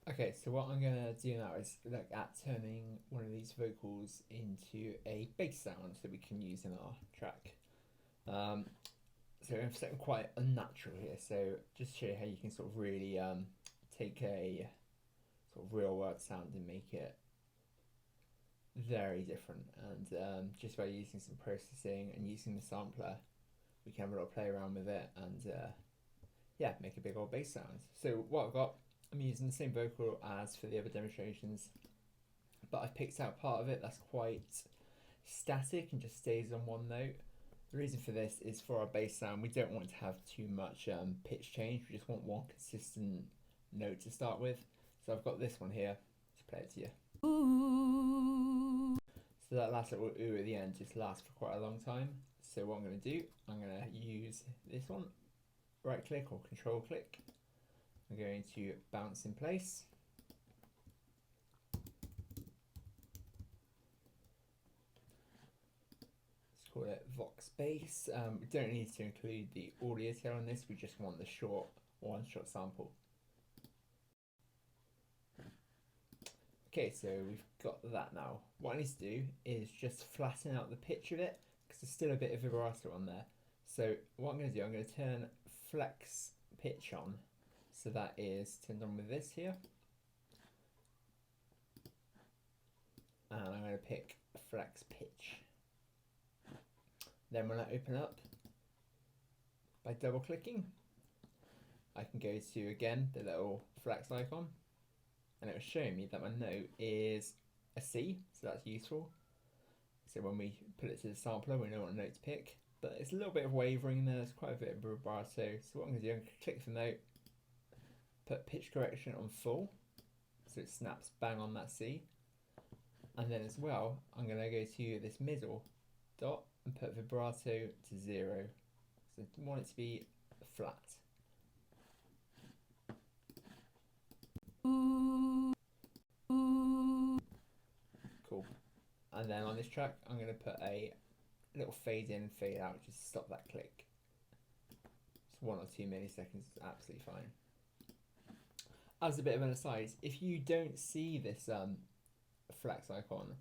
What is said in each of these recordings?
Okay, so what I'm gonna do now is look at turning one of these vocals into a bass sound that we can use in our track. Um, so I'm something quite unnatural here. So just show you how you can sort of really take a sort of real world sound and make it very different. And just by using some processing and using the sampler, we can have a little play around with it and yeah, make a big old bass sound. So what I've got, I'm using the same vocal as for the other demonstrations, but I've picked out part of it that's quite static and just stays on one note. The reason for this is for our bass sound, we don't want to have too much pitch change. We just want one consistent note to start with. So I've got this one here to play it to you. So that last little ooh at the end just lasts for quite a long time. So what I'm going to do, I'm going to use this one, right click or control click. I'm going to bounce in place. Let's call it Vox Bass. We don't need to include the audio tail on this, we just want the short one-shot sample. Okay, so we've got that now. What I need to do is just flatten out the pitch of it because there's still a bit of vibrato on there. So what I'm going to do, I'm going to turn flex pitch on. So that is turned on with this here. And I'm going to pick flex pitch. Then when I open up, by double clicking, I can go to, again, the little flex icon. And it will show me that my note is a C, so that's useful. So when we put it to the sampler, we know what note to pick. But it's a little bit of wavering there, there's quite a bit of vibrato. So what I'm going to do, I'm going to click the note, put pitch correction on full, so it snaps bang on that C. And then as well, I'm going to go to this middle dot and put vibrato to 0. So I want it to be flat. Cool. And then on this track, I'm going to put a little fade in, fade out, just to stop that click. Just 1 or 2 milliseconds is absolutely fine. As a bit of an aside, if you don't see this flex icon,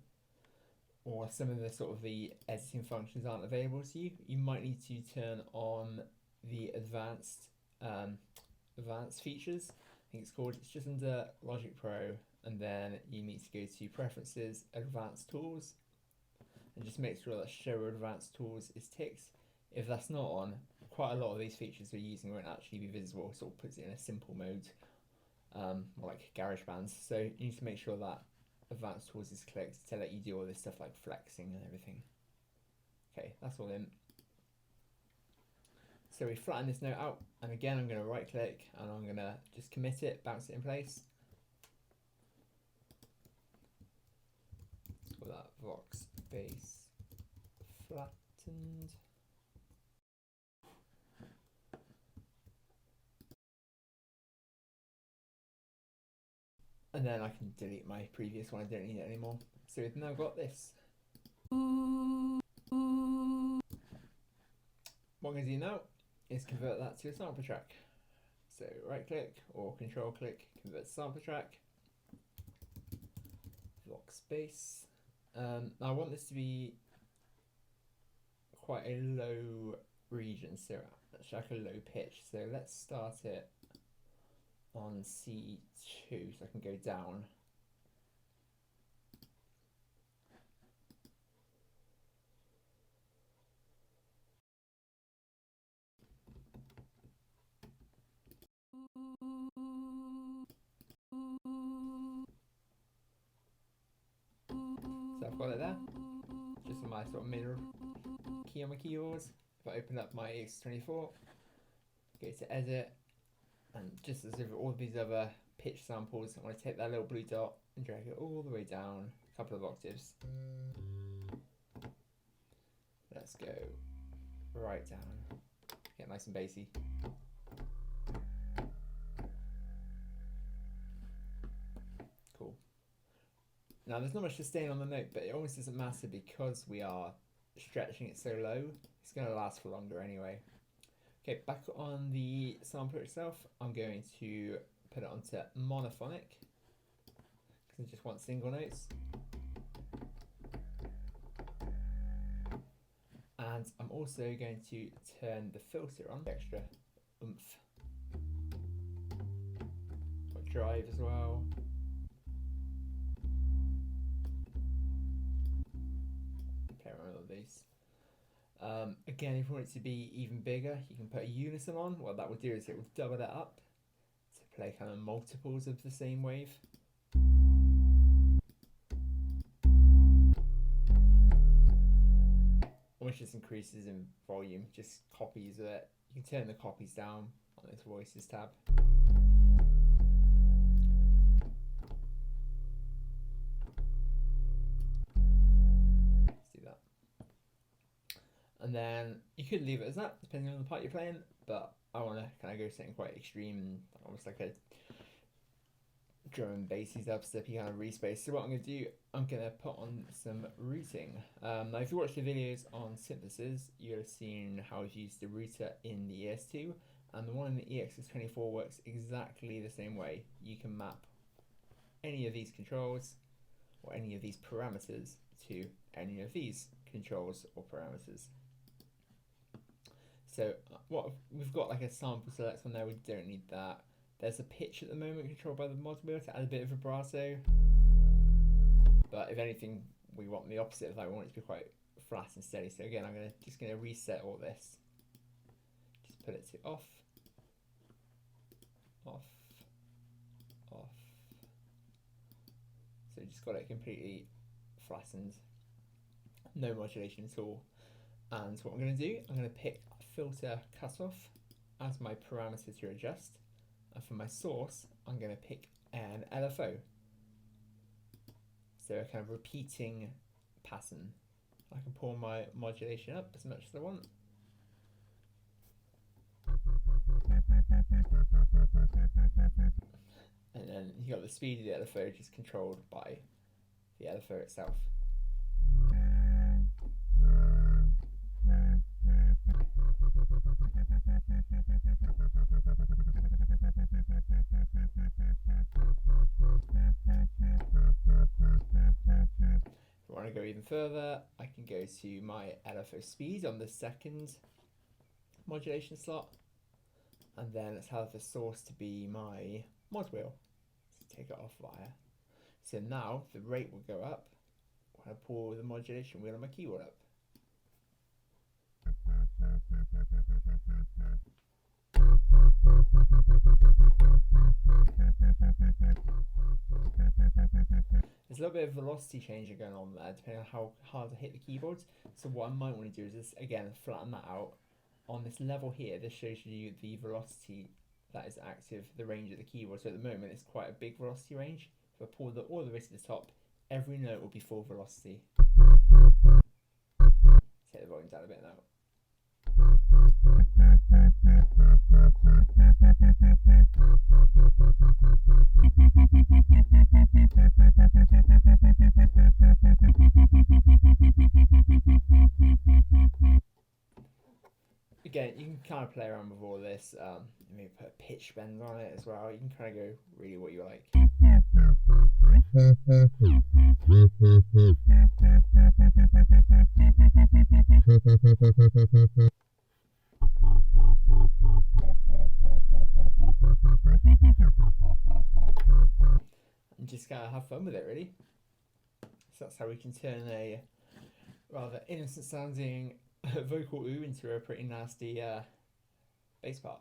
or some of the sort of the editing functions aren't available to you, you might need to turn on the advanced features. I think it's called. It's just under Logic Pro, and then you need to go to Preferences, Advanced Tools, and just make sure that Show Advanced Tools is ticked. If that's not on, quite a lot of these features we're using won't actually be visible. It sort of puts it in a simple mode, like GarageBand. So you need to make sure that Advanced Tools is clicked to let you do all this stuff like flexing and everything. Okay, that's all in. So we flatten this note out, and again I'm going to right click and I'm going to just commit it, bounce it in place. Let's call that Vox Bass flattened. And then I can delete my previous one, I don't need it anymore. So we've now got this. What I'm going to do now is convert that to a sample track. So right click or control click, convert to sample track. Vox Bass. I want this to be quite a low region, so it's like a low pitch. So let's start it on C2 so I can go down. So I've got it there, just on my sort of middle key on my keyboards. If I open up my X24, go to edit, and just as with all these other pitch samples, I want to take that little blue dot and drag it all the way down a couple of octaves. Let's go right down, get nice and bassy. Cool. Now there's not much to stain on the note, but it almost doesn't matter because we are stretching it so low, it's going to last for longer anyway. Okay, back on the sampler itself, I'm going to put it onto monophonic. because I just want single notes. And I'm also going to turn the filter on, extra oomph. Got drive as well. Play around with all these. Again, if you want it to be even bigger, you can put a unison on. What that will do is it will double it up to play kind of multiples of the same wave. Which just increases in volume, just copies it. You can turn the copies down on this voices tab. Let's do that. And then you could leave it as that, depending on the part you're playing, but I want to kind of go something quite extreme, almost like a drum and bassy dubstep, you kind of respace. So what I'm going to do, I'm going to put on some routing. Now if you watch the videos on Samplesized, you'll have seen how I've used the router in the ES2, and the one in the EX24 works exactly the same way. You can map any of these controls or any of these parameters to any of these controls or parameters. So what we've got, like a sample select on there, we don't need that. There's a pitch at the moment controlled by the mod wheel to add a bit of vibrato, but if anything, we want the opposite of that. We want it to be quite flat and steady. So again, I'm just gonna reset all this. Just put it to off, off, off. So just got it completely flattened, no modulation at all. And what I'm gonna do, I'm gonna pick filter cutoff as my parameter to adjust. And for my source, I'm going to pick an LFO. So a kind of repeating pattern. I can pull my modulation up as much as I want. And then you got the speed of the LFO just controlled by the LFO itself. If I want to go even further, I can go to my LFO speed on the second modulation slot, and then let's have the source to be my mod wheel. So take it off via. So now the rate will go up when I pull the modulation wheel on my keyboard up. There's a little bit of velocity changing going on there depending on how hard I hit the keyboards. So what I might want to do is just, again, flatten that out. On this level here, this shows you the velocity that is active, the range of the keyboard. So at the moment it's quite a big velocity range. If I pull all the way to the top, every note will be full velocity. Take the volume down a bit now. Again, you can kind of play around with all this. Maybe put a pitch bend on it as well. You can kind of go really what you like. And just kind of have fun with it, really. So that's how we can turn a rather innocent sounding vocal ooh into a pretty nasty bass part.